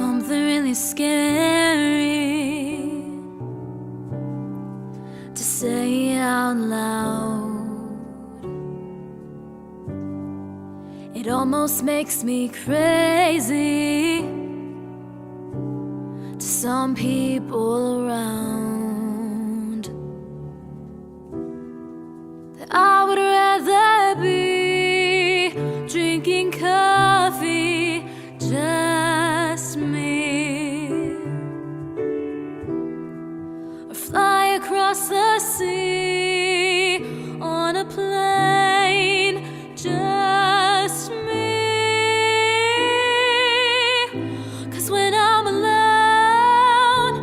something really scary to say out loud. It almost makes me crazy to some people around, that I would rather be drinking coffee, just me, or fly across the sea on a plane, just me. 'Cause when I'm alone,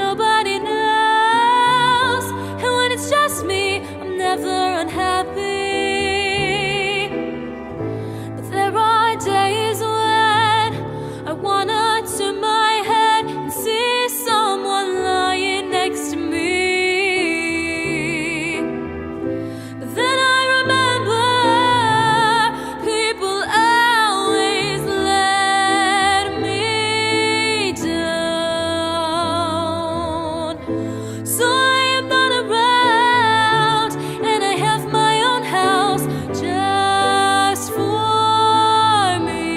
nobody knows, and when it's just me, I'm never unhappy. But there are days when I wanna turn my head and see someone lying next to me. But then I remember people always let me down. So I am not around, and I have my own house just for me.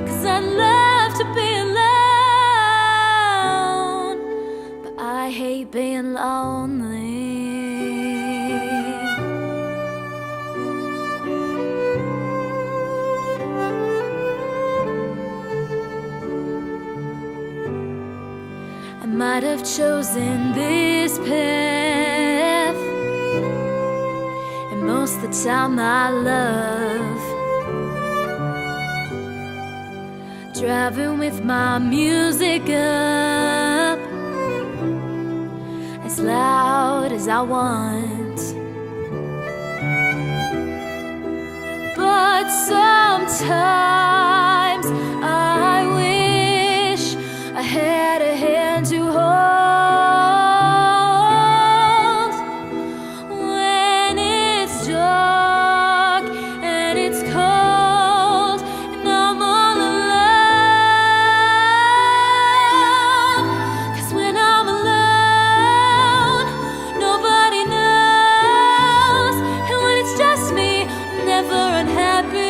'Cause I love to be alone, but I hate being lonely. I might have chosen this path, and most of the time I love driving with my music up as loud as I want. But sometimes I wish I had a hand to hold when it's dark and it's cold and I'm all alone. 'Cause when I'm alone, nobody knows, and when it's just me, I'm never unhappy.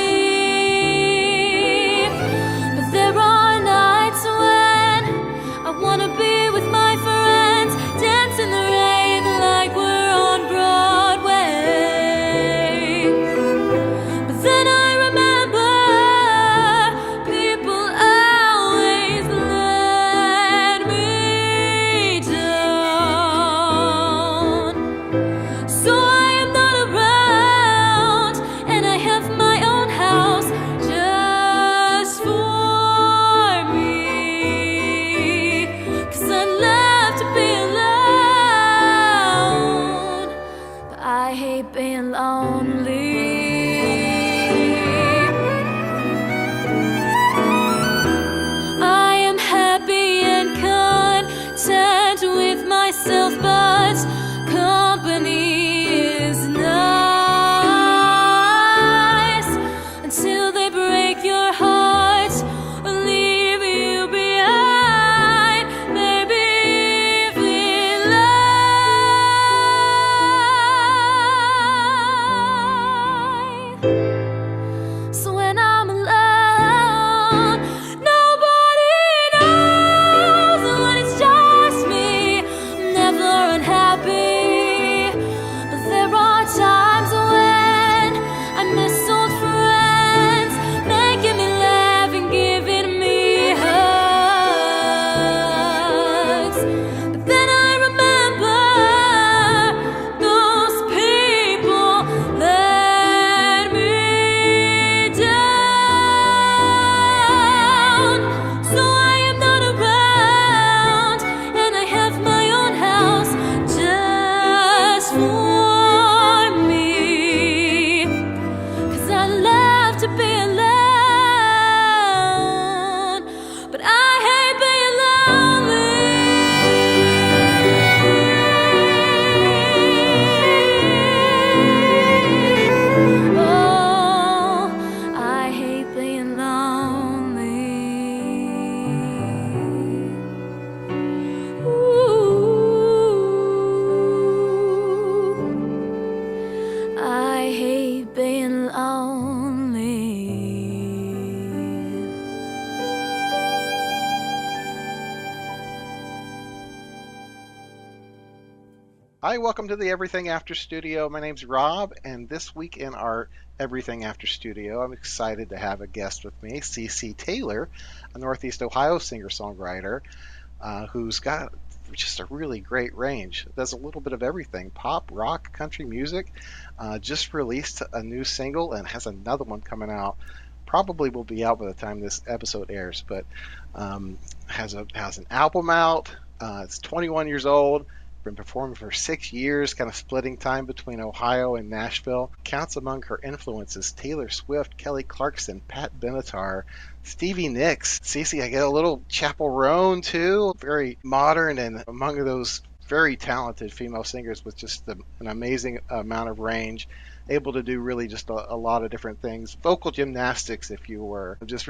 Hi, welcome to the Everything After studio. My name's Rob, and this week in our Everything After studio, I'm excited to have a guest with me, Ceci Taylor, a Northeast Ohio singer-songwriter who's got just a really great range. Does a little bit of everything: pop, rock, country music. Just released a new single and has another one coming out. Probably will be out by the time this episode airs, but has an album out. It's 21 years old. Been performing for 6 years, kind of splitting time between Ohio and Nashville. Counts among her influences Taylor Swift, Kelly Clarkson, Pat Benatar, Stevie Nicks. Cece, I get a little Chapel Roan too. Very modern and among those very talented female singers with just an amazing amount of range. Able to do really just a lot of different things. Vocal gymnastics, if you were. Just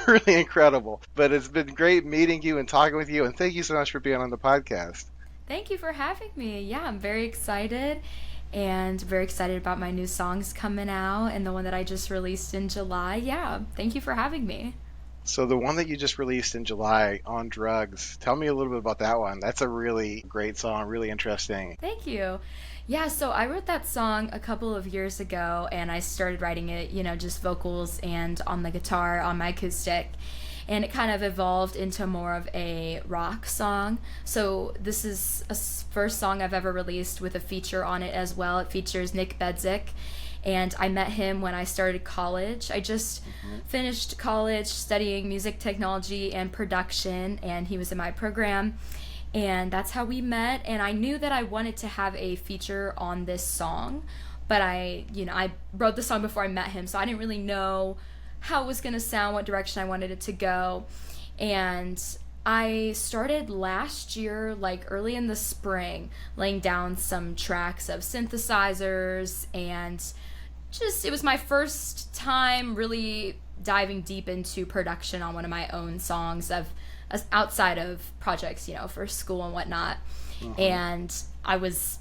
really incredible. But it's been great meeting you and talking with you. And thank you so much for being on the podcast. Thank you for having me. Yeah, I'm very excited and very excited about my new songs coming out and the one that I just released in July. Yeah, thank you for having me. So the one that you just released in July, On Drugs, tell me a little bit about that one. That's a really great song, really interesting. Thank you. Yeah, so I wrote that song a couple of years ago and I started writing it, just vocals and on the guitar on my acoustic. And it kind of evolved into more of a rock song. So this is a first song I've ever released with a feature on it as well. It features Nick Bedzik, and I met him when I started college. I just finished college studying music technology and production, and he was in my program. And that's how we met, and I knew that I wanted to have a feature on this song, but I wrote the song before I met him, so I didn't really know how it was going to sound, what direction I wanted it to go. And I started last year, like early in the spring, laying down some tracks of synthesizers, and it was my first time really diving deep into production on one of my own songs outside of projects, for school and whatnot. And I was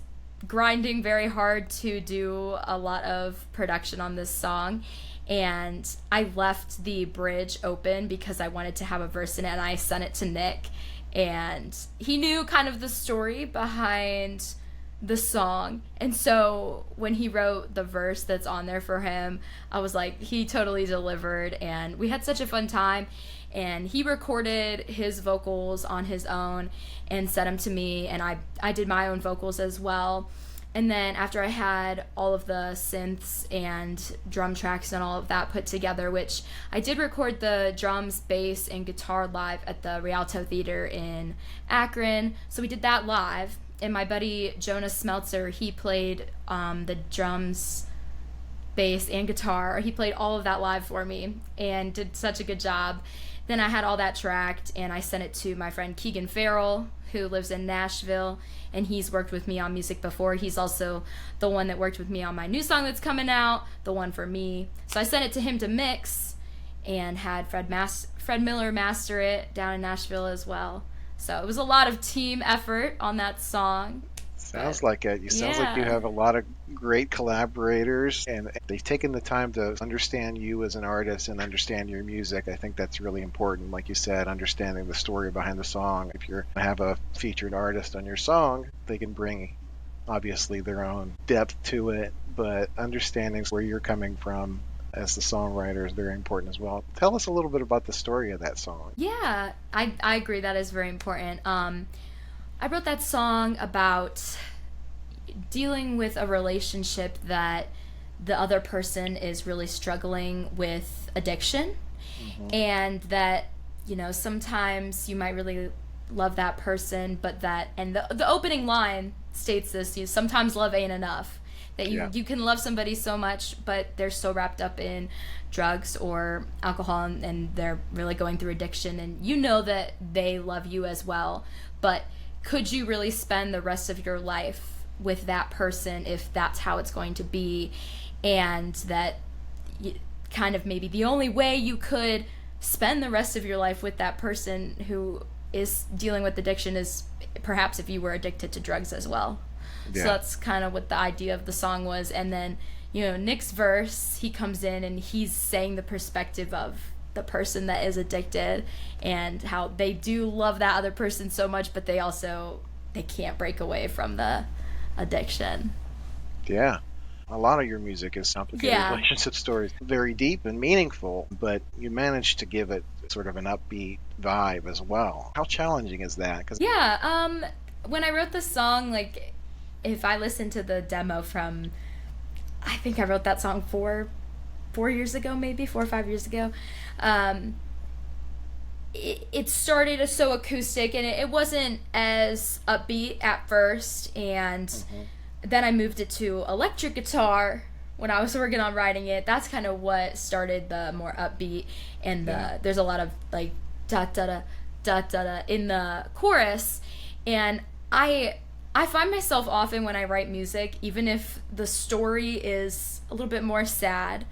grinding very hard to do a lot of production on this song, and I left the bridge open because I wanted to have a verse in it, and I sent it to Nick, and he knew kind of the story behind the song. And so when he wrote the verse that's on there for him, I was like, he totally delivered, and we had such a fun time. And he recorded his vocals on his own and sent them to me, and I did my own vocals as well. And then after I had all of the synths and drum tracks and all of that put together, which I did record the drums, bass, and guitar live at the Rialto Theater in Akron. So we did that live. And my buddy Jonas Smeltzer, he played the drums, bass, and guitar. He played all of that live for me and did such a good job. Then I had all that tracked, and I sent it to my friend Keegan Farrell, who lives in Nashville, and he's worked with me on music before. He's also the one that worked with me on my new song that's coming out, the one for me. So I sent it to him to mix, and had Fred Miller master it down in Nashville as well. So it was a lot of team effort on that song. Sounds like it. Sounds like you have a lot of great collaborators, and they've taken the time to understand you as an artist and understand your music. I think that's really important. Like you said, understanding the story behind the song. If you have a featured artist on your song, they can bring obviously their own depth to it, but understanding where you're coming from as the songwriter is very important as well. Tell us a little bit about the story of that song. Yeah, I agree. That is very important. I wrote that song about dealing with a relationship that the other person is really struggling with addiction, and that, sometimes you might really love that person, but the opening line states this: sometimes love ain't enough. That you can love somebody so much, but they're so wrapped up in drugs or alcohol, and they're really going through addiction, and that they love you as well, but could you really spend the rest of your life with that person if that's how it's going to be? And that kind of maybe the only way you could spend the rest of your life with that person who is dealing with addiction is perhaps if you were addicted to drugs as well. So that's kind of what the idea of the song was. And then, Nick's verse, he comes in and he's saying the perspective of the person that is addicted and how they do love that other person so much, but they can't break away from the addiction. Yeah. A lot of your music is complicated Yeah. relationship stories, very deep and meaningful, but you managed to give it sort of an upbeat vibe as well. How challenging is that? Because Yeah, when I wrote the song, like, if I listen to the demo from, I think I wrote that song 4 years ago, maybe 4 or 5 years ago. Um, it started as so acoustic, and it wasn't as upbeat at first, and hmm then I moved it to electric guitar when I was working on writing it. That's kind of what started the more upbeat, and yeah, there's a lot of like da da da da da da in the chorus, and I find myself often when I write music, even if the story is a little bit more sad,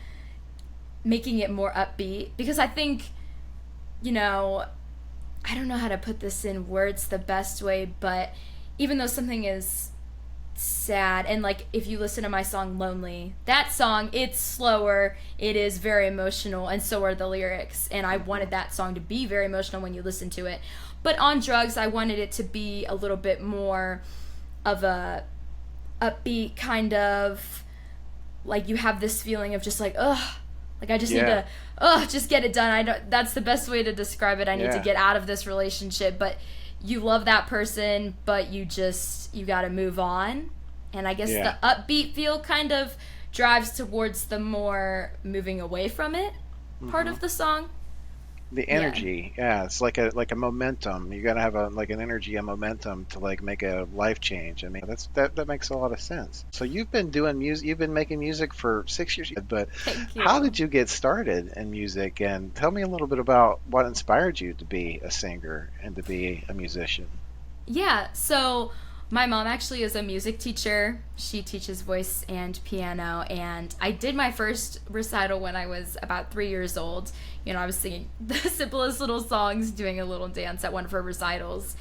making it more upbeat because I think, you know, I don't know how to put this in words the best way, but even though something is sad, and like if you listen to my song Lonely, that song, it's slower, it is very emotional, and so are the lyrics, and I hmm wanted that song to be very emotional when you listen to it. But on Drugs, I wanted it to be a little bit more of a upbeat kind of, like, you have this feeling of just like, ugh, like I just need yeah, to, just get it done. I don't, that's the best way to describe it. I need to yeah, get out of this relationship, but you love that person, but you got to move on. And I guess yeah. the upbeat feel kind of drives towards the more moving away from it part hmm of the song. The Yeah. energy, yeah, it's like a momentum. You got to have a like an energy and momentum to like make a life change. I mean, that makes a lot of sense. So you've been doing music, you've been making music for 6 years, but Thank how you. did you get started in music? And tell me a little bit about what inspired you to be a singer and to be a musician. Yeah, so my mom actually is a music teacher. She teaches voice and piano, and I did my first recital when I was about 3 years old. You know, I was singing the simplest little songs, doing a little dance at one of her recitals.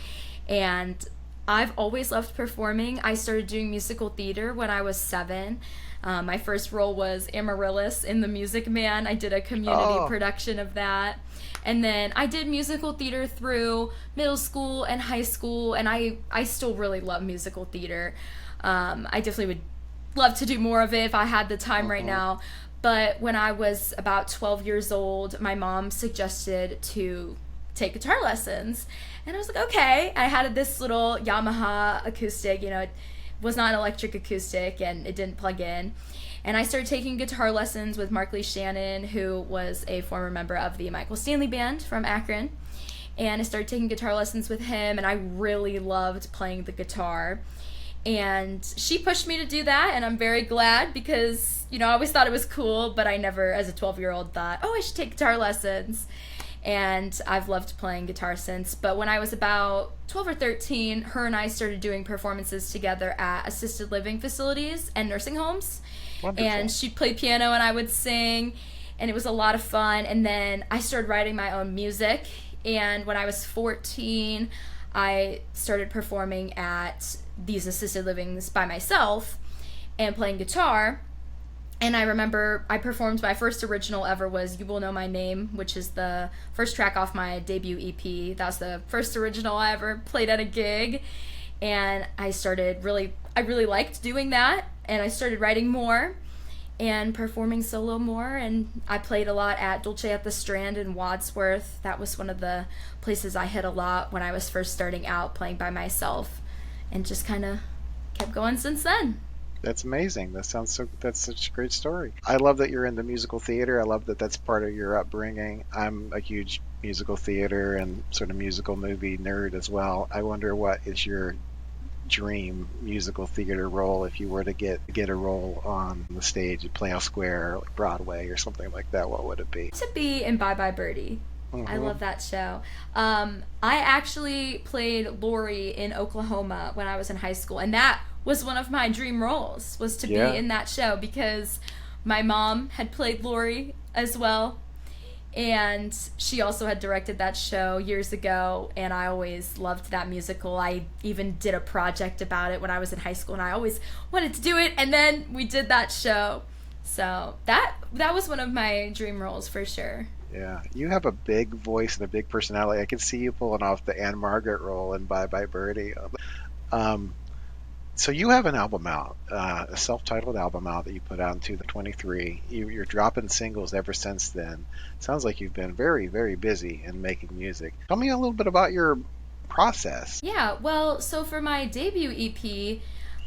And I've always loved performing. I started doing musical theater when I was 7. My first role was Amaryllis in The Music Man. I did a community Oh, production of that. And then I did musical theater through middle school and high school, and I still really love musical theater. I definitely would love to do more of it if I had the time right hmm now. But when I was about 12 years old, my mom suggested to take guitar lessons. And I was like, okay. I had this little Yamaha acoustic, it was not electric acoustic and it didn't plug in. And I started taking guitar lessons with Mark Lee Shannon, who was a former member of the Michael Stanley Band from Akron. And I started taking guitar lessons with him, and I really loved playing the guitar. And she pushed me to do that, and I'm very glad because, I always thought it was cool, but I never, as a 12-year-old, thought, oh, I should take guitar lessons. And I've loved playing guitar since. But when I was about 12 or 13, her and I started doing performances together at assisted living facilities and nursing homes. And wonderful. she'd play piano and I would sing, and it was a lot of fun. And then I started writing my own music. And when I was 14, I started performing at these assisted livings by myself and playing guitar. And I remember I performed my first original ever was You Will Know My Name, which is the first track off my debut EP. That was the first original I ever played at a gig. And I really liked doing that. And I started writing more and performing solo more. And I played a lot at Dolce at the Strand in Wadsworth. That was one of the places I hit a lot when I was first starting out playing by myself. And just kind of kept going since then. That's amazing. That's such a great story. I love that you're in the musical theater. I love that that's part of your upbringing. I'm a huge musical theater and sort of musical movie nerd as well. I wonder what is your dream musical theater role if you were to get a role on the stage at Playhouse Square or like Broadway or something like that. What would it be? To be in Bye Bye Birdie. I hmm love that show. I actually played Lori in Oklahoma when I was in high school, and that was one of my dream roles was to be Yeah. in that show because my mom had played Lori as well, and she also had directed that show years ago, and I always loved that musical. I even did a project about it when I was in high school, and I always wanted to do it, and then we did that show. So that was one of my dream roles for sure. Yeah, you have a big voice and a big personality. I can see you pulling off the Anne Margaret role in Bye Bye Birdie. Um, So you have an album out, a self-titled album out that you put out in 2023. You're dropping singles ever since then. Sounds like you've been very, very busy in making music. Tell me a little bit about your process. Yeah, well, so for my debut EP,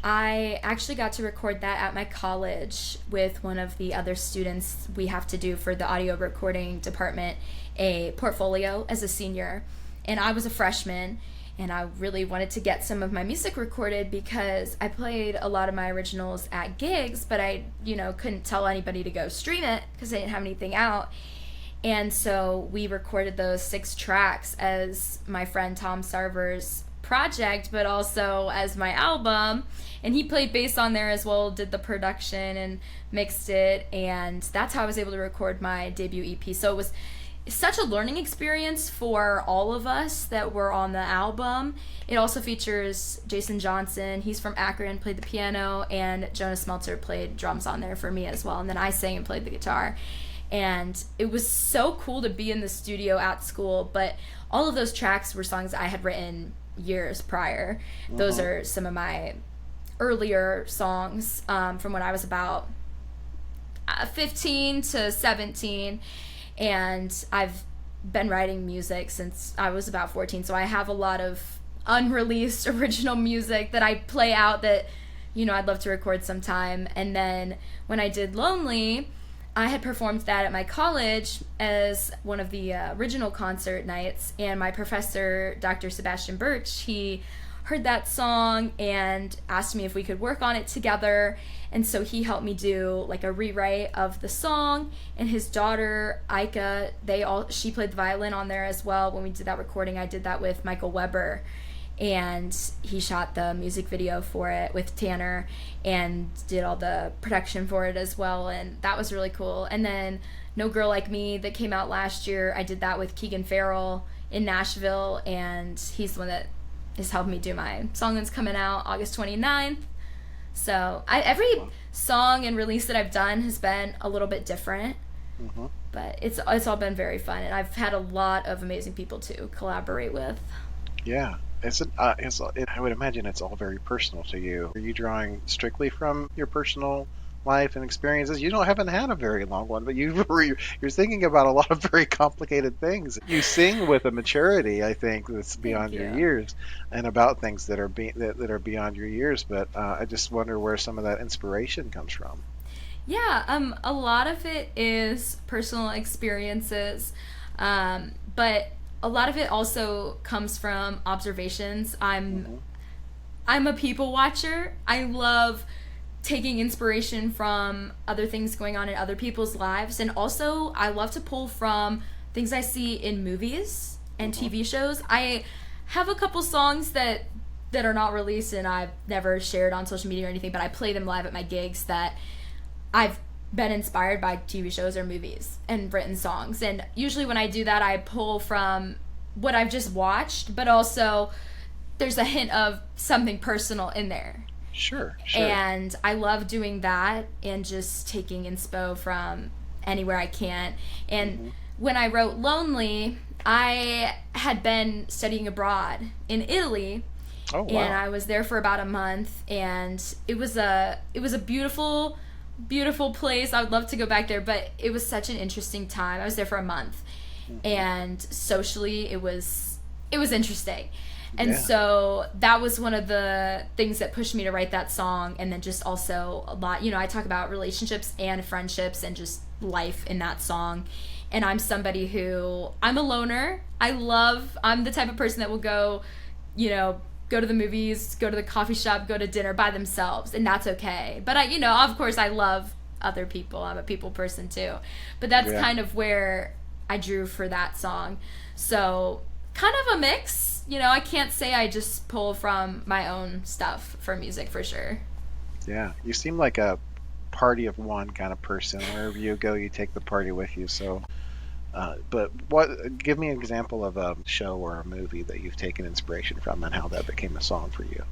I actually got to record that at my college with one of the other students. We have to do for the audio recording department a portfolio as a senior, and I was a freshman. And I really wanted to get some of my music recorded because I played a lot of my originals at gigs, but I, couldn't tell anybody to go stream it because I didn't have anything out. And so we recorded those 6 tracks as my friend Tom Sarver's project, but also as my album. And he played bass on there as well, did the production and mixed it. And that's how I was able to record my debut EP. So it was such a learning experience for all of us that were on the album. It also features Jason Johnson. He's from Akron, played the piano, and Jonas Meltzer played drums on there for me as well. And then I sang and played the guitar. And it was so cool to be in the studio at school, but all of those tracks were songs I had written years prior. Those are some of my earlier songs from when I was about 15 to 17. And I've been writing music since I was about 14, so I have a lot of unreleased original music that I play out that, I'd love to record sometime. And then when I did Lonely, I had performed that at my college as one of the original concert nights, and my professor, Dr. Sebastian Birch, he heard that song and asked me if we could work on it together. And so he helped me do like a rewrite of the song, and his daughter Ika, she played the violin on there as well. When we did that recording, I did that with Michael Weber, and he shot the music video for it with Tanner and did all the production for it as well, and that was really cool. And then No Girl Like Me that came out last year, I did that with Keegan Farrell in Nashville, and he's the one that is helping me do my song that's coming out August 29th. So every song and release that I've done has been a little bit different, but it's all been very fun, and I've had a lot of amazing people to collaborate with. Yeah. I would imagine it's all very personal to you. Are you drawing strictly from your personal life and experiences? You haven't had a very long one, but you're thinking about a lot of very complicated things. You sing with a maturity, I think, that's beyond your years, and about things that are that are beyond your years. But I just wonder where some of that inspiration comes from. Yeah, a lot of it is personal experiences, but a lot of it also comes from observations. I'm a people watcher. I love taking inspiration from other things going on in other people's lives, and also I love to pull from things I see in movies and TV shows. I have a couple songs that are not released and I've never shared on social media or anything, but I play them live at my gigs that I've been inspired by TV shows or movies and written songs. And usually when I do that, I pull from what I've just watched, but also there's a hint of something personal in there. Sure. And I love doing that and just taking inspo from anywhere I can. And when I wrote Lonely, I had been studying abroad in Italy. Oh, wow. And I was there for about a month, and it was a beautiful place. I would love to go back there, but it was such an interesting time. I was there for a month, and socially it was interesting. And so that was one of the things that pushed me to write that song. And then just also a lot, I talk about relationships and friendships and just life in that song. And I'm somebody I'm a loner. I'm the type of person that will go to the movies, go to the coffee shop, go to dinner by themselves, and that's okay. But of course I love other people. I'm a people person too. But that's kind of where I drew for that song. So kind of a mix. I can't say I just pull from my own stuff for music for sure. Yeah, you seem like a party of one kind of person. Wherever you go, you take the party with you. So, but give me an example of a show or a movie that you've taken inspiration from and how that became a song for you.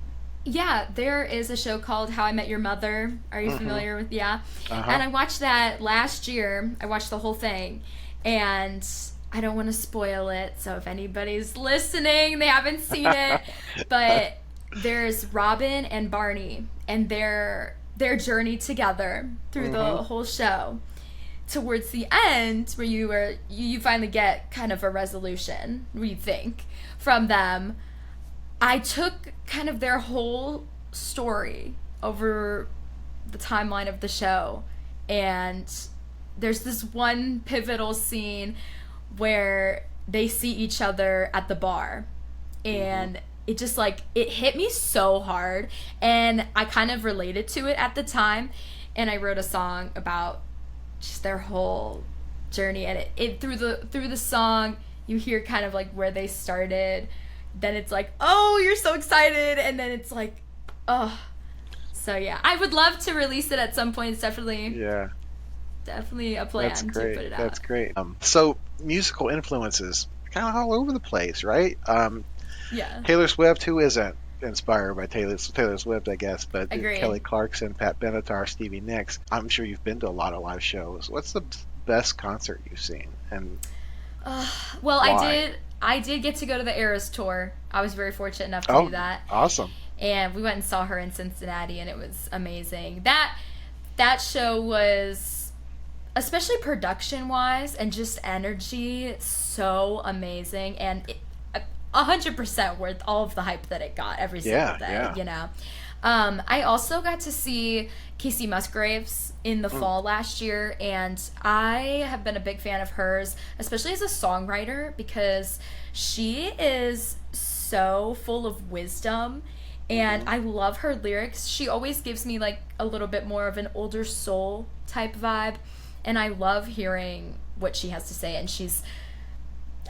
Yeah, there is a show called How I Met Your Mother. Are you familiar with? Yeah. And I watched that last year. I watched the whole thing, and I don't want to spoil it, so if anybody's listening, they haven't seen it, but there's Robin and Barney and their journey together through the whole show. Towards the end, where you finally get kind of a resolution, we think, from them. I took kind of their whole story over the timeline of the show, and there's this one pivotal scene where they see each other at the bar, and it just like it hit me so hard, and I kind of related to it at the time, and I wrote a song about just their whole journey. And it through the song you hear kind of like where they started, then it's like, oh, you're so excited, and then it's like, oh. So yeah, I would love to release it at some point. It's definitely a plan to put it out. That's great. So musical influences kind of all over the place, right? Yeah. Taylor Swift, who isn't inspired by Taylor Swift, I guess, but Agreed. Kelly Clarkson, Pat Benatar, Stevie Nicks. I'm sure you've been to a lot of live shows. What's the best concert you've seen? And well, why? I did get to go to the Eras tour. I was very fortunate enough to do that. Awesome. And we went and saw her in Cincinnati, and it was amazing. That show was, especially production-wise and just energy, so amazing. And 100% worth all of the hype that it got every single day, you know. I also got to see Casey Musgraves in the fall last year, and I have been a big fan of hers, especially as a songwriter, because she is so full of wisdom, and I love her lyrics. She always gives me like a little bit more of an older soul type vibe, and I love hearing what she has to say. And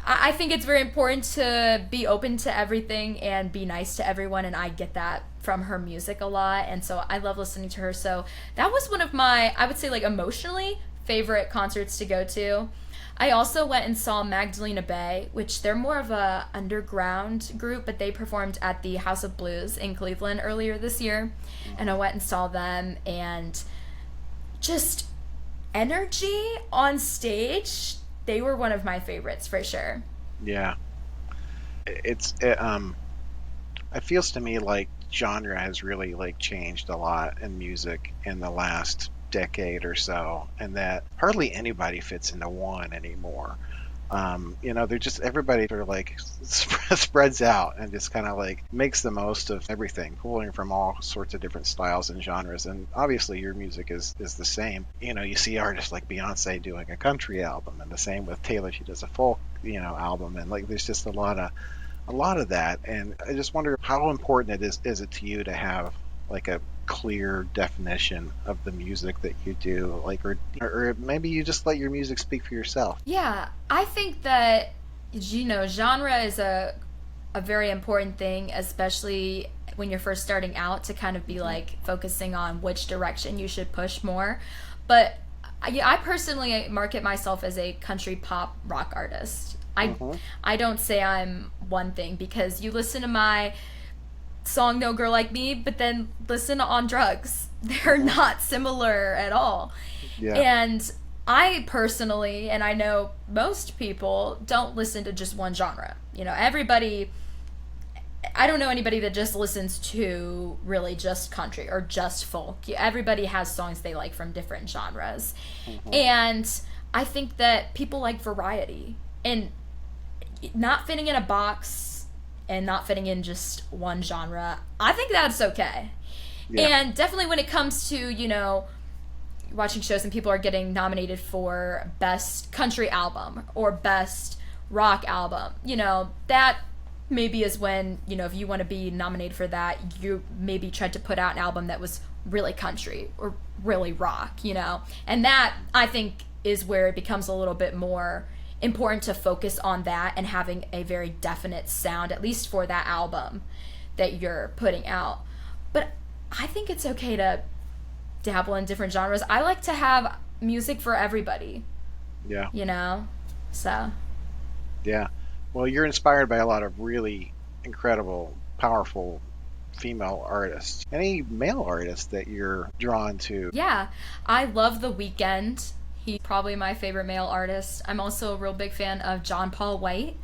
I think it's very important to be open to everything and be nice to everyone, and I get that from her music a lot, and so I love listening to her. So that was one of my, I would say, like, emotionally favorite concerts to go to. I also went and saw Magdalena Bay, which they're more of a underground group, but they performed at the House of Blues in Cleveland earlier this year, and I went and saw them, and just energy on stage, they were one of my favorites for sure. Yeah. It feels to me like genre has really like changed a lot in music in the last decade or so, and that hardly anybody fits into one anymore. They're just, everybody sort of like spreads out and just kind of like makes the most of everything, pulling from all sorts of different styles and genres. And obviously your music is the same. You see artists like Beyonce doing a country album, and the same with Taylor, she does a folk, album, and like there's just a lot of that. And I just wonder how important is it to you to have like a clear definition of the music that you do, like, or maybe you just let your music speak for yourself. Yeah, I think that genre is a very important thing, especially when you're first starting out, to kind of be like focusing on which direction you should push more. But I personally market myself as a country pop rock artist. I don't say I'm one thing, because you listen to my song No Girl Like Me, but then listen to On Drugs. They're not similar at all. Yeah. And I personally, and I know most people, don't listen to just one genre. Everybody, I don't know anybody that just listens to really just country or just folk. Everybody has songs they like from different genres. And I think that people like variety and not fitting in a box and not fitting in just one genre. I think that's okay. Yeah. And definitely when it comes to, watching shows and people are getting nominated for best country album or best rock album, that maybe is when, if you want to be nominated for that, you maybe tried to put out an album that was really country or really rock, and that, I think, is where it becomes a little bit more important to focus on that and having a very definite sound, at least for that album that you're putting out. But I think it's okay to dabble in different genres. I like to have music for everybody. Yeah. So. Yeah. Well, you're inspired by a lot of really incredible, powerful female artists. Any male artists that you're drawn to? Yeah. I love The Weeknd. He's probably my favorite male artist. I'm also a real big fan of John Paul White,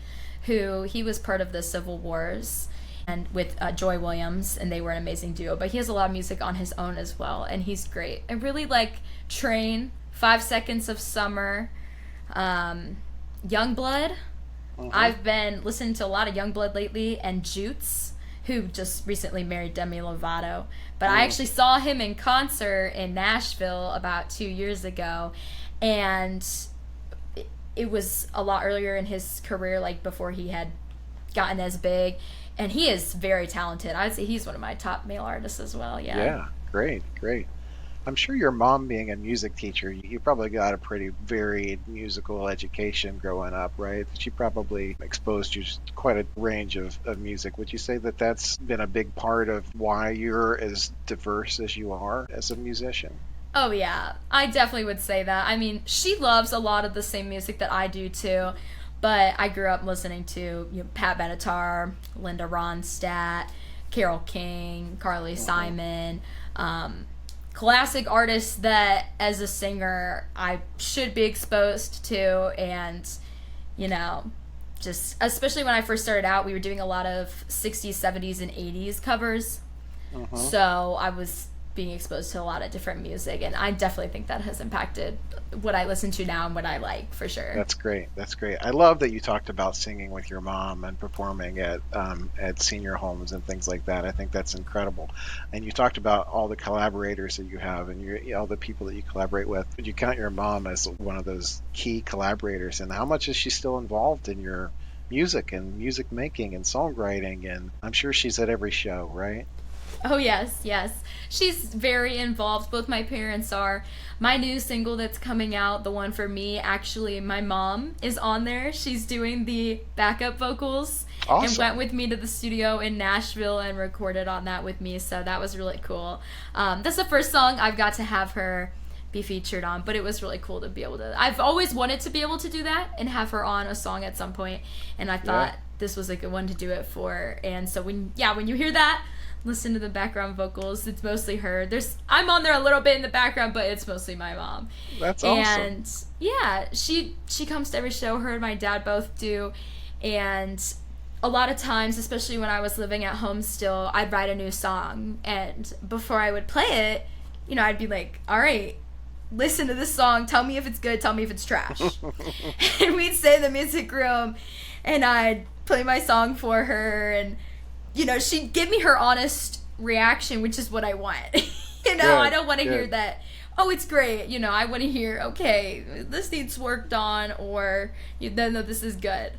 he was part of the Civil Wars. and with Joy Williams, and they were an amazing duo. But he has a lot of music on his own as well, and he's great. I really like Train, 5 Seconds of Summer, Youngblood. I've been listening to a lot of Youngblood lately, and Jutes, who just recently married Demi Lovato. But I actually saw him in concert in Nashville about 2 years ago, and it was a lot earlier in his career, like before he had gotten as big. And he is very talented. I'd say he's one of my top male artists as well. Yeah. Yeah, great, great. I'm sure your mom being a music teacher, you probably got a pretty varied musical education growing up, right? She probably exposed you to quite a range of music. Would you say that that's been a big part of why you're as diverse as you are as a musician? Oh, yeah. I definitely would say that. I mean, she loves a lot of the same music that I do, too. But I grew up listening to Pat Benatar, Linda Ronstadt, Carole King, Carly Simon, classic artists that as a singer I should be exposed to. And just especially when I first started out, we were doing a lot of 60s, 70s, and 80s covers. So I was being exposed to a lot of different music, and I definitely think that has impacted what I listen to now and what I like, for sure. That's great. That's great. I love that you talked about singing with your mom and performing at senior homes and things like that. I think that's incredible. And you talked about all the collaborators that you have and all the people that you collaborate with. Would you count your mom as one of those key collaborators? And how much is she still involved in your music and music making and songwriting? And I'm sure she's at every show, right? Oh, yes, yes. She's very involved. Both my parents are. My new single that's coming out, the one for me, actually, my mom is on there. She's doing the backup vocals. Awesome. And went with me to the studio in Nashville and recorded on that with me, so that was really cool. That's the first song I've got to have her be featured on, but it was really cool to be able to. I've always wanted to be able to do that and have her on a song at some point, and I thought this was a good one to do it for. And so when you hear that, listen to the background vocals. It's mostly her. I'm on there a little bit in the background, but it's mostly my mom. That's awesome. And yeah, she comes to every show. Her and my dad both do. And a lot of times, especially when I was living at home still, I'd write a new song, and before I would play it, I'd be like, all right, listen to this song, tell me if it's good, tell me if it's trash. And we'd sit in the music room, and I'd play my song for her, and she'd give me her honest reaction, which is what I want. I don't want to hear that, oh, it's great. I want to hear, okay, this needs worked on, or no, this is good.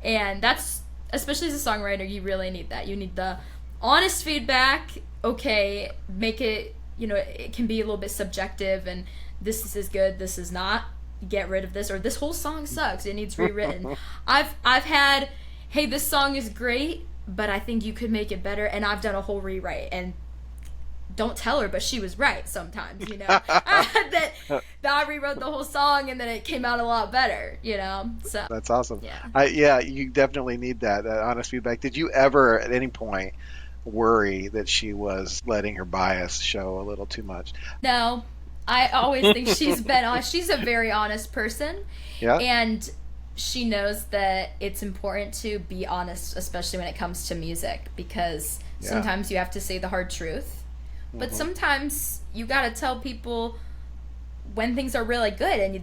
And that's, especially as a songwriter, you really need that. You need the honest feedback. Okay, make it, it can be a little bit subjective, and this is good, this is not. Get rid of this, or this whole song sucks, it needs rewritten. I've had, hey, this song is great, but I think you could make it better, and I've done a whole rewrite, and don't tell her, but she was right sometimes, that I rewrote the whole song, and then it came out a lot better, so. That's awesome. Yeah. You definitely need that honest feedback. Did you ever, at any point, worry that she was letting her bias show a little too much? No, I always think she's been honest. She's a very honest person. Yeah. And she knows that it's important to be honest, especially when it comes to music, because sometimes you have to say the hard truth, but sometimes you got to tell people when things are really good, and you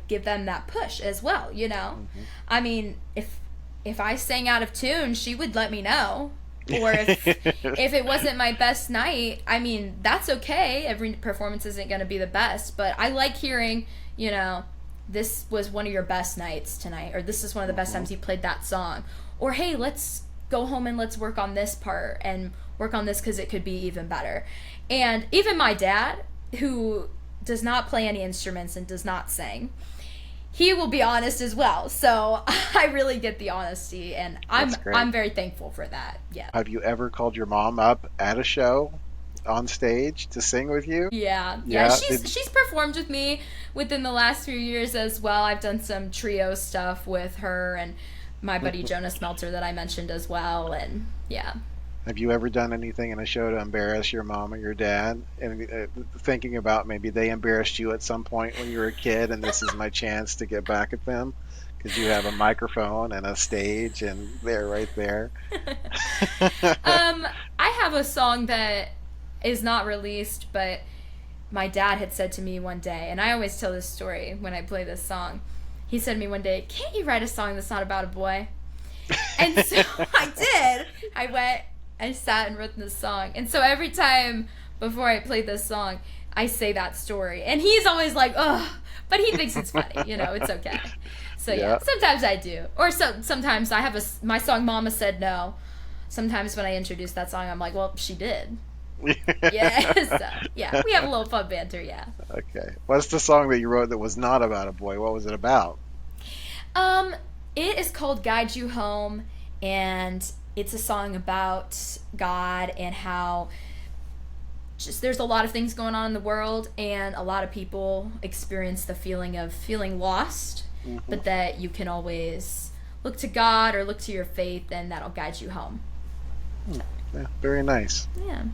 give them that push as well. I mean, if I sang out of tune, she would let me know. Or if it wasn't my best night, I mean, that's okay. Every performance isn't going to be the best, but I like hearing, this was one of your best nights tonight, or this is one of the best times you played that song, or hey, let's go home and let's work on this part and work on this because it could be even better. And even my dad, who does not play any instruments and does not sing, he will be honest as well. So I really get the honesty, and I'm very thankful for that. Yeah. Have you ever called your mom up at a show on stage to sing with you? Yeah. She's performed with me within the last few years as well. I've done some trio stuff with her and my buddy Jonas Meltzer that I mentioned as well, and yeah. Have you ever done anything in a show to embarrass your mom or your dad? And thinking about maybe they embarrassed you at some point when you were a kid, and this is my chance to get back at them because you have a microphone and a stage, and they're right there. I have a song that is not released, but my dad had said to me one day, and I always tell this story when I play this song. He said to me one day, "Can't you write a song that's not about a boy?" And so I did. I went, I sat and wrote this song. And so every time before I play this song, I say that story. And he's always like, "Ugh," but he thinks it's funny. It's okay. So yeah, sometimes I do. Or sometimes I have my song Mama Said No. Sometimes when I introduce that song, I'm like, "Well, she did." Yeah, so, yeah, we have a little fun banter, yeah. Okay. What's the song that you wrote that was not about a boy? What was it about? Um, it is called Guide You Home, and it's a song about God and how just there's a lot of things going on in the world, and a lot of people experience the feeling of feeling lost, but that you can always look to God or look to your faith, and that'll guide you home. Yeah, very nice. Yeah.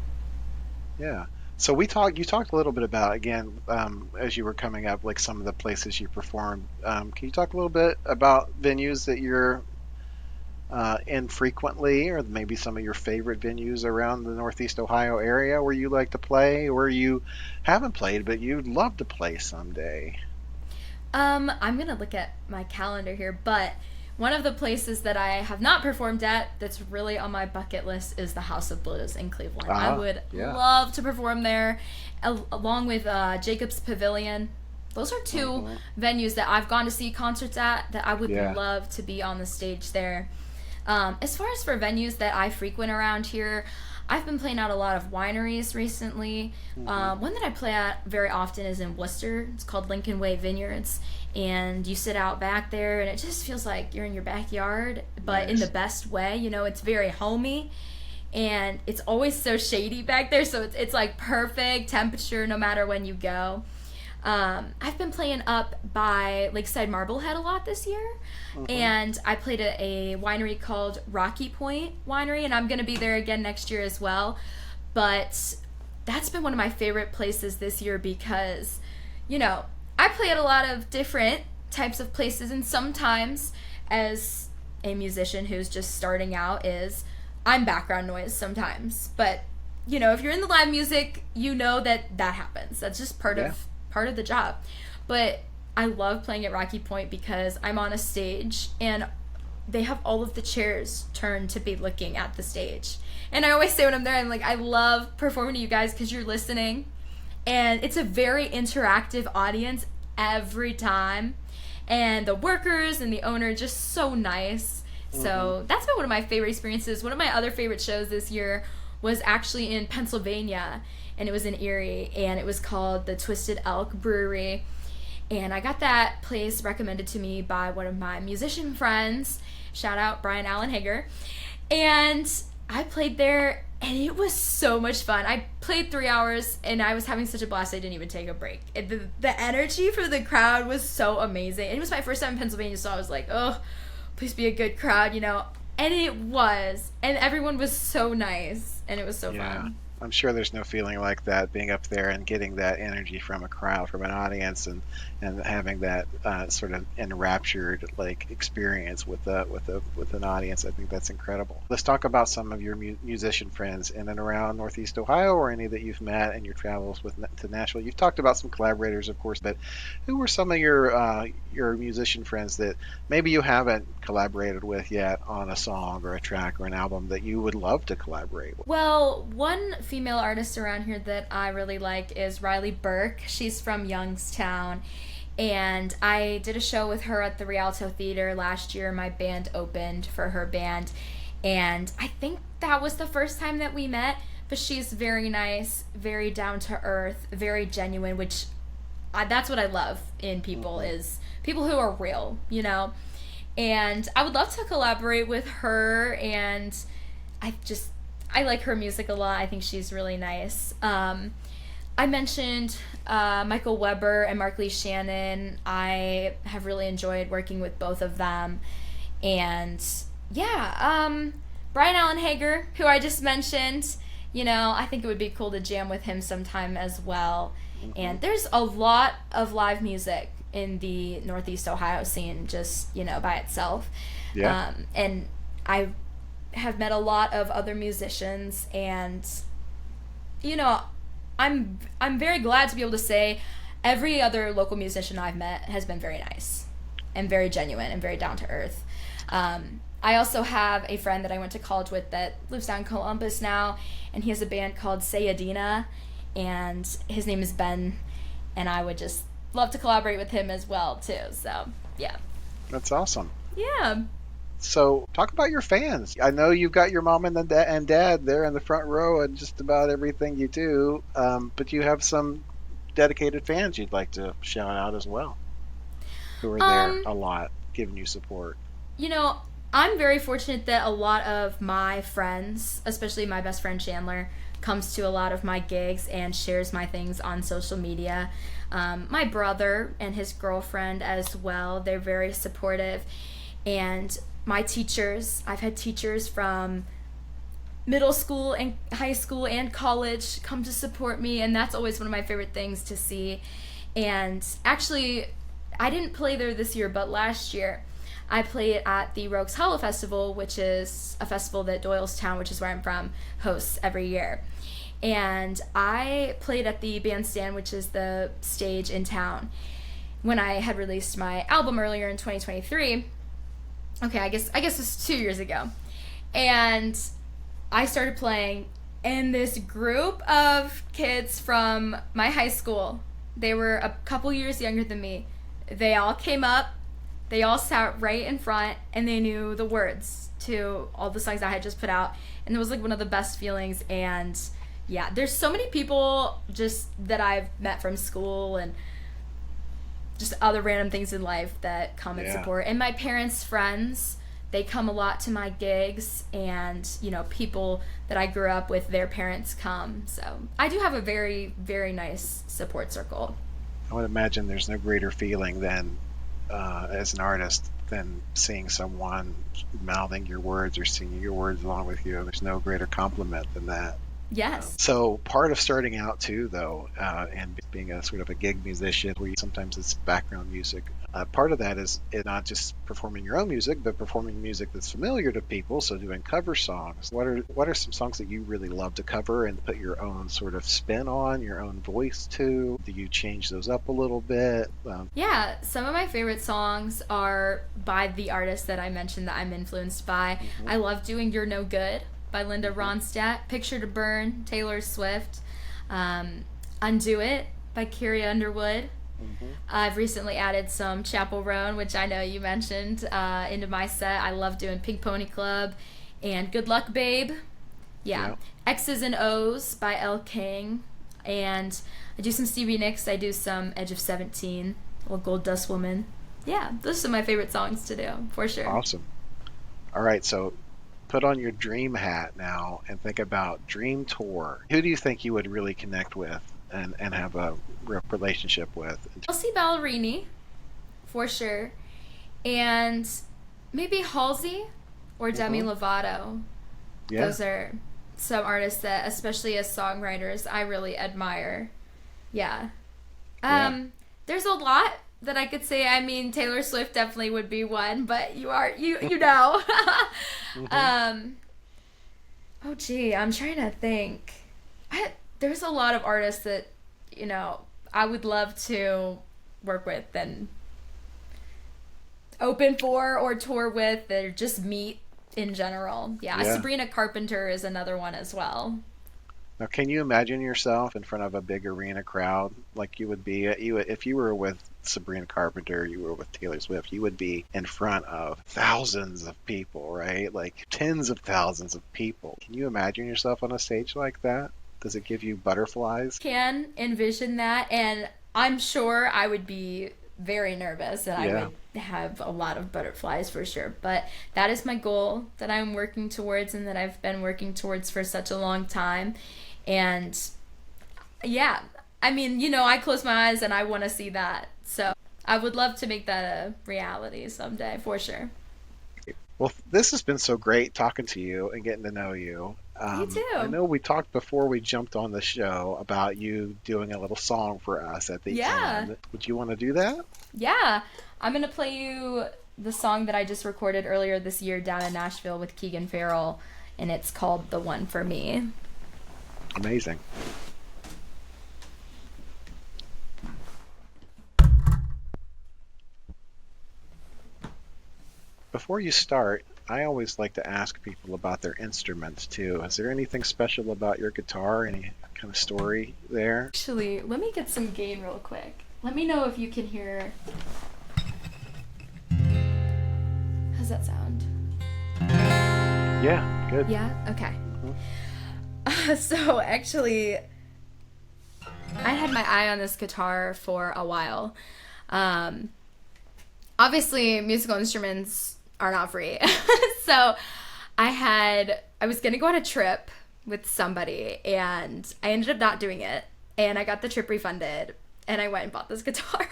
Yeah. So you talked a little bit about, again, as you were coming up, like some of the places you performed. Can you talk a little bit about venues that you're in frequently, or maybe some of your favorite venues around the Northeast Ohio area where you like to play, or you haven't played but you'd love to play someday? I'm gonna look at my calendar here, but one of the places that I have not performed at that's really on my bucket list is the House of Blues in Cleveland. I would love to perform there, along with Jacob's Pavilion. Those are two venues that I've gone to see concerts at that I would love to be on the stage there. As far as for venues that I frequent around here, I've been playing out a lot of wineries recently. One that I play at very often is in Worcester. It's called Lincoln Way Vineyards. And you sit out back there, and it just feels like you're in your backyard, but in the best way. It's very homey, and it's always so shady back there, so it's like perfect temperature no matter when you go. I've been playing up by Lakeside Marblehead a lot this year, and I played at a winery called Rocky Point Winery, and I'm going to be there again next year as well. But that's been one of my favorite places this year because, I play at a lot of different types of places, and sometimes as a musician who's just starting out I'm background noise sometimes. But, if you're in the live music, that happens. That's just part of the job. But I love playing at Rocky Point because I'm on a stage and they have all of the chairs turned to be looking at the stage. And I always say when I'm there, I'm like, I love performing to you guys because you're listening. And it's a very interactive audience every time. And the workers and the owner are just so nice. So that's been one of my favorite experiences. One of my other favorite shows this year was actually in Pennsylvania, and it was in Erie, and it was called the Twisted Elk Brewery. And I got that place recommended to me by one of my musician friends. Shout out Brian Allen Hager. And I played there, and it was so much fun. I played 3 hours, and I was having such a blast I didn't even take a break. The energy for the crowd was so amazing. And it was my first time in Pennsylvania, so I was like, oh, please be a good crowd, And it was. And everyone was so nice, and it was so fun. I'm sure there's no feeling like that, being up there and getting that energy from a crowd, from an audience, and having that sort of enraptured experience with an audience. I think that's incredible. Let's talk about some of your musician friends in and around Northeast Ohio, or any that you've met in your travels to Nashville. You've talked about some collaborators, of course, but who were some of your musician friends that maybe you haven't collaborated with yet on a song or a track or an album that you would love to collaborate with? Well, one female artist around here that I really like is Riley Burke. She's from Youngstown, and I did a show with her at the Rialto Theater last year. My band opened for her band, and I think that was the first time that we met. But she's very nice, very down to earth, very genuine, which that's what I love in people, is people who are real, And I would love to collaborate with her, and I like her music a lot. I think she's really nice. I mentioned Michael Weber and Mark Lee Shannon. I have really enjoyed working with both of them. And Brian Allen Hager, who I just mentioned, I think it would be cool to jam with him sometime as well. And there's a lot of live music in the Northeast Ohio scene just, by itself. Yeah. And I have met a lot of other musicians, and you know, I'm very glad to be able to say every other local musician I've met has been very nice and very genuine and very down to earth. I also have a friend that I went to college with that lives down in Columbus now, and he has a band called Sayadina, and his name is Ben, and I would just love to collaborate with him as well too. So yeah. That's awesome. Yeah. So, talk about your fans. I know you've got your mom and dad there in the front row and just about everything you do, but you have some dedicated fans you'd like to shout out as well, who are there Um, a lot, giving you support. you know, I'm very fortunate that a lot of my friends, especially my best friend Chandler, comes to a lot of my gigs and shares my things on social media. My brother and his girlfriend as well, they're very supportive. And my teachers, I've had teachers from middle school and high school and college come to support me, and that's always one of my favorite things to see. And actually, I didn't play there this year, but last year I played at the Rogues Hollow Festival, which is a festival that Doylestown, which is where I'm from, hosts every year. And I played at the bandstand, which is the stage in town, when I had released my album earlier in 2023. Okay, I guess it's 2 years ago. And I started playing, and this group of kids from my high school, they were a couple years younger than me. They all came up, they all sat right in front, and they knew the words to all the songs I had just put out. And it was like one of the best feelings. And yeah, there's so many people just that I've met from school and just other random things in life that come and Yeah. support. And my parents' friends, they come a lot to my gigs, and people that I grew up with, their parents come. So I do have a very, very nice support circle. I would imagine there's no greater feeling than, as an artist, than seeing someone mouthing your words or singing your words along with you. There's no greater compliment than that. Yes. So part of starting out too, though, and being a sort of a gig musician, where sometimes it's background music. Part of that is not just performing your own music, but performing music that's familiar to people. So doing cover songs. What are some songs that you really love to cover and put your own sort of spin on, your own voice to? Do you change those up a little bit? Yeah, some of my favorite songs are by the artists that I mentioned that I'm influenced by. I love doing You're No Good by Linda Ronstadt, Picture to Burn, Taylor Swift, Undo It by Carrie Underwood. I've recently added some Chapel Roan, which I know you mentioned, into my set. I love doing Pink Pony Club and Good Luck Babe. Yeah. Yeah. X's and O's by Elle King. And I do some Stevie Nicks. I do some Edge of 17, or Gold Dust Woman. Yeah, those are some of my favorite songs to do, for sure. Awesome. All right, so put on your dream hat now and think about dream tour. Who do you think you would really connect with and have a relationship with? Chelsea Ballerini, for sure. And maybe Halsey or Demi Lovato. Yeah. Those are some artists that, especially as songwriters, I really admire. Yeah. Yeah. There's a lot that I could say. I mean, Taylor Swift definitely would be one, but you know. Oh gee, I'm trying to think. There's a lot of artists that, I would love to work with and open for or tour with, or just meet in general. Yeah, Yeah. Sabrina Carpenter is another one as well. Now, can you imagine yourself in front of a big arena crowd like you would be? If you were with Sabrina Carpenter, you were with Taylor Swift, you would be in front of thousands of people, right? Like tens of thousands of people. Can you imagine yourself on a stage like that? Does it give you butterflies? Can envision that, and I'm sure I would be very nervous, and Yeah. I would have a lot of butterflies for sure. But that is my goal that I'm working towards, and that I've been working towards for such a long time. And yeah, I mean, I close my eyes and I want to see that. So I would love to make that a reality someday, for sure. Well, this has been so great talking to you and getting to know you. You too. I know we talked before we jumped on the show about you doing a little song for us at the Yeah. end. Would you want to do that? Yeah, I'm gonna play you the song that I just recorded earlier this year down in Nashville with Keegan Farrell, and it's called "The One for Me." Amazing. Before you start, I always like to ask people about their instruments too. Is there anything special about your guitar? Any kind of story there? Actually, let me get some gain real quick. Let me know if you can hear. How's that sound? Yeah, good. Yeah? Okay. Mhm. So actually, I had my eye on this guitar for a while. Obviously, musical instruments are not free. So I was going to go on a trip with somebody, and I ended up not doing it. And I got the trip refunded, and I went and bought this guitar.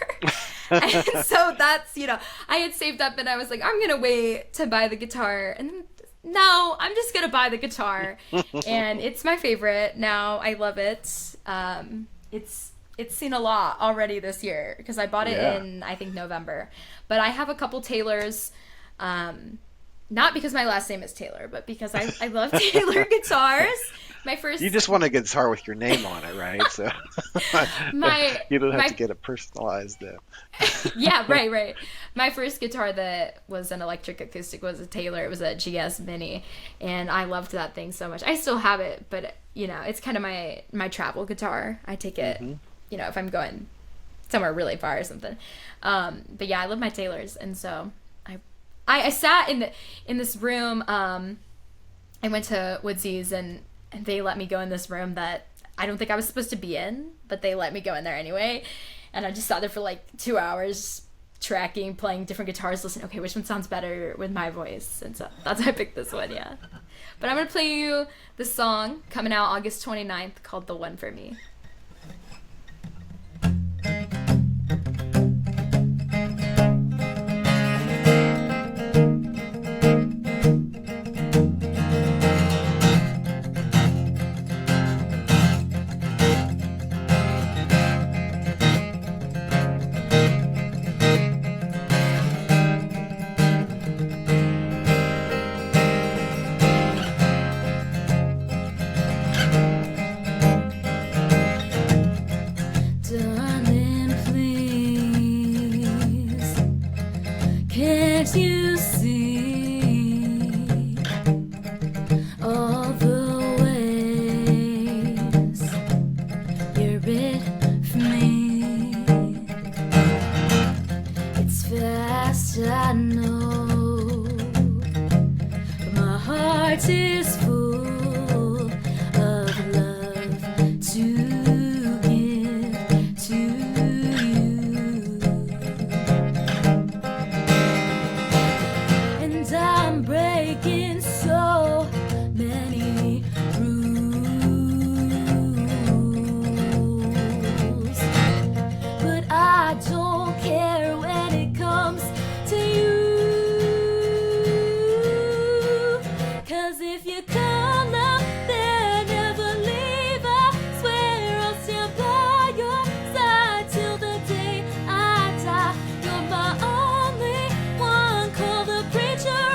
And so that's, I had saved up, and I was like, I'm going to wait to buy the guitar. And no, I'm just going to buy the guitar. And it's my favorite now. I love it. It's seen a lot already this year because I bought it in, I think, November. But I have a couple Taylors, not because my last name is Taylor, but because I love Taylor guitars. You just want a guitar with your name on it, right? So you don't have to get it personalized. Yeah, right. My first guitar that was an electric acoustic was a Taylor. It was a GS Mini, and I loved that thing so much. I still have it, but it's kind of my travel guitar. I take it, if I'm going somewhere really far or something. But yeah, I love my Taylors, and so I sat in this room. I went to Woodsy's, and they let me go in this room that I don't think I was supposed to be in, but they let me go in there anyway. And I just sat there for like 2 hours tracking, playing different guitars, listening, okay, which one sounds better with my voice? And so that's why I picked this one, yeah. But I'm going to play you this song coming out August 29th called "The One for Me." Darling, please, can't you see all the ways you're it for me? It's fast, I know, but my heart is full of love to I'm breaking so many rules, but I don't care when it comes to you. 'Cause if you come out there, never leave, I swear I'll stand by your side till the day I die. You're my only one, call the preacher.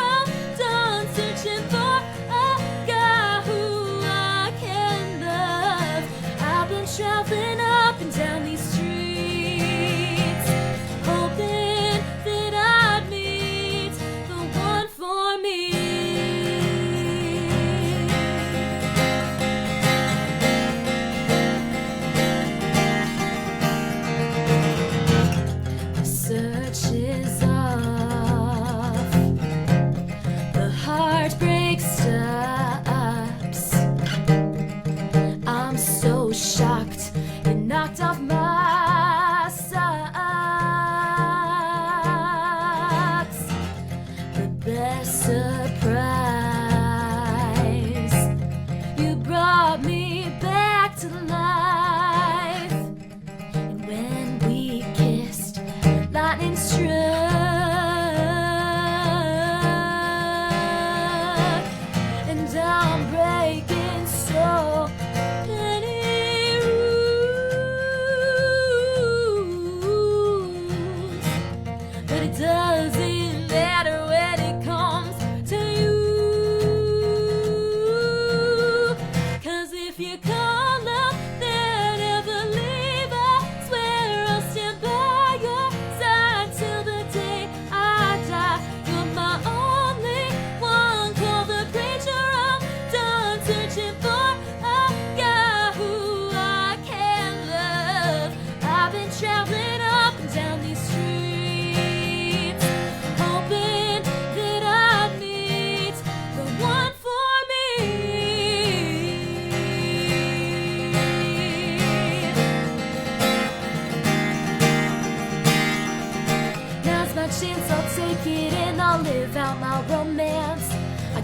Searching for a guy who I can love. I've been traveling up and down these streets, hoping that I'd meet the one for me.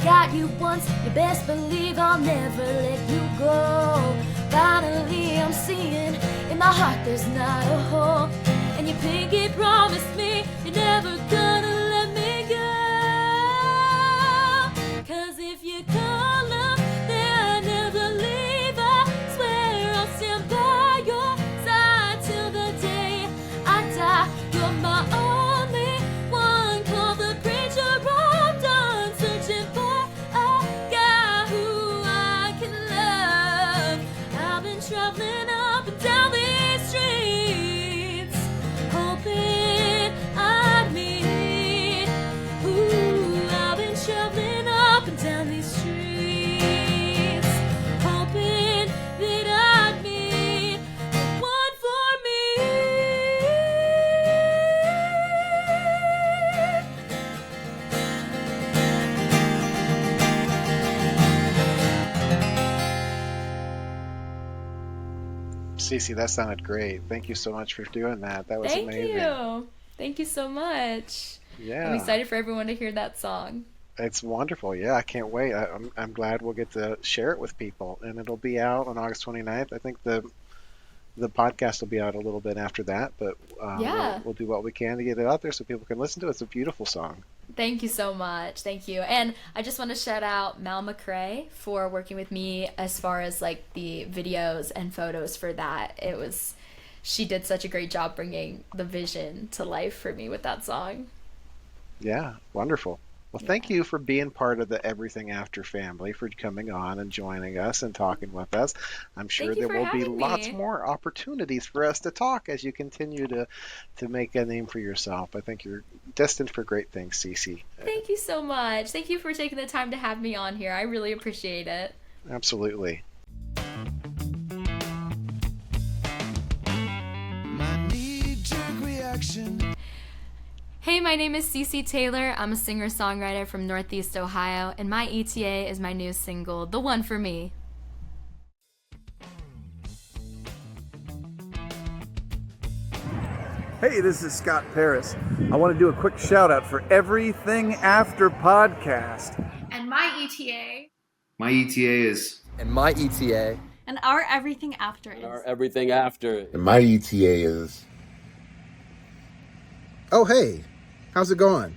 got you once, you best believe I'll never let you go. Finally I'm seeing in my heart there's not a hole, and your pinky promised me you're never gonna let me go. 'Cause if you call up, then I never leave. I swear I'll stand by your side till the day I die. You're my only one, call the preacher. I'm done searching for a guy who I can love. I've been traveling up and down these streets, hoping I'd meet. Ooh, I've been traveling up and down these streets, hoping that I'd meet the one for me. Cece, that sounded great. Thank you so much for doing that. That was Thank amazing. you. Thank you so much. I'm Yeah, excited for everyone to hear that song. it's wonderful. Yeah, I can't wait. I'm glad we'll get to share it with people, and it'll be out on August 29th. I think the podcast will be out a little bit after that, but Yeah. we'll do what we can to get it out there so people can listen to it. It's a beautiful song. Thank you so much. Thank you. And I just want to shout out Mel McRae for working with me as far as like the videos and photos for that. She did such a great job bringing the vision to life for me with that song. Yeah, wonderful. Well, Yeah. thank you for being part of the Everything After family, for coming on and joining us and talking with us. I'm sure Thank you there for will be having lots me. more opportunities for us to talk as you continue to make a name for yourself. I think you're destined for great things, Cece. Thank you so much. Thank you for taking the time to have me on here. I really appreciate it. Absolutely. My knee-jerk reaction. Hey, my name is Ceci Taylor. I'm a singer-songwriter from Northeast Ohio, and my ETA is my new single, The One for Me. Hey, this is Scott Paris. I want to do a quick shout out for Everything After podcast. And my ETA. My ETA is And my ETA. And our Everything After is. Our Everything After. And my ETA is... Oh, hey, how's it going?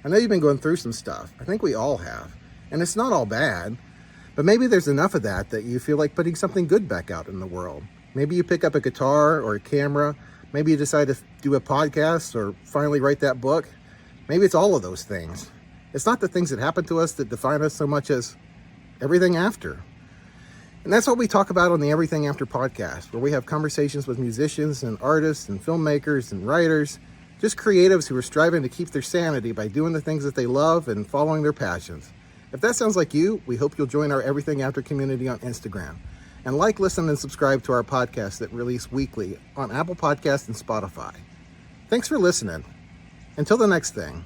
I know you've been going through some stuff. I think we all have. And it's not all bad. But maybe there's enough of that you feel like putting something good back out in the world. Maybe you pick up a guitar or a camera. Maybe you decide to do a podcast or finally write that book. Maybe it's all of those things. It's not the things that happen to us that define us so much as everything after. And that's what we talk about on the Everything After podcast, where we have conversations with musicians and artists and filmmakers and writers, just creatives who are striving to keep their sanity by doing the things that they love and following their passions. If that sounds like you, we hope you'll join our Everything After community on Instagram. And like, listen, and subscribe to our podcast that release weekly on Apple Podcasts and Spotify. Thanks for listening. Until the next thing.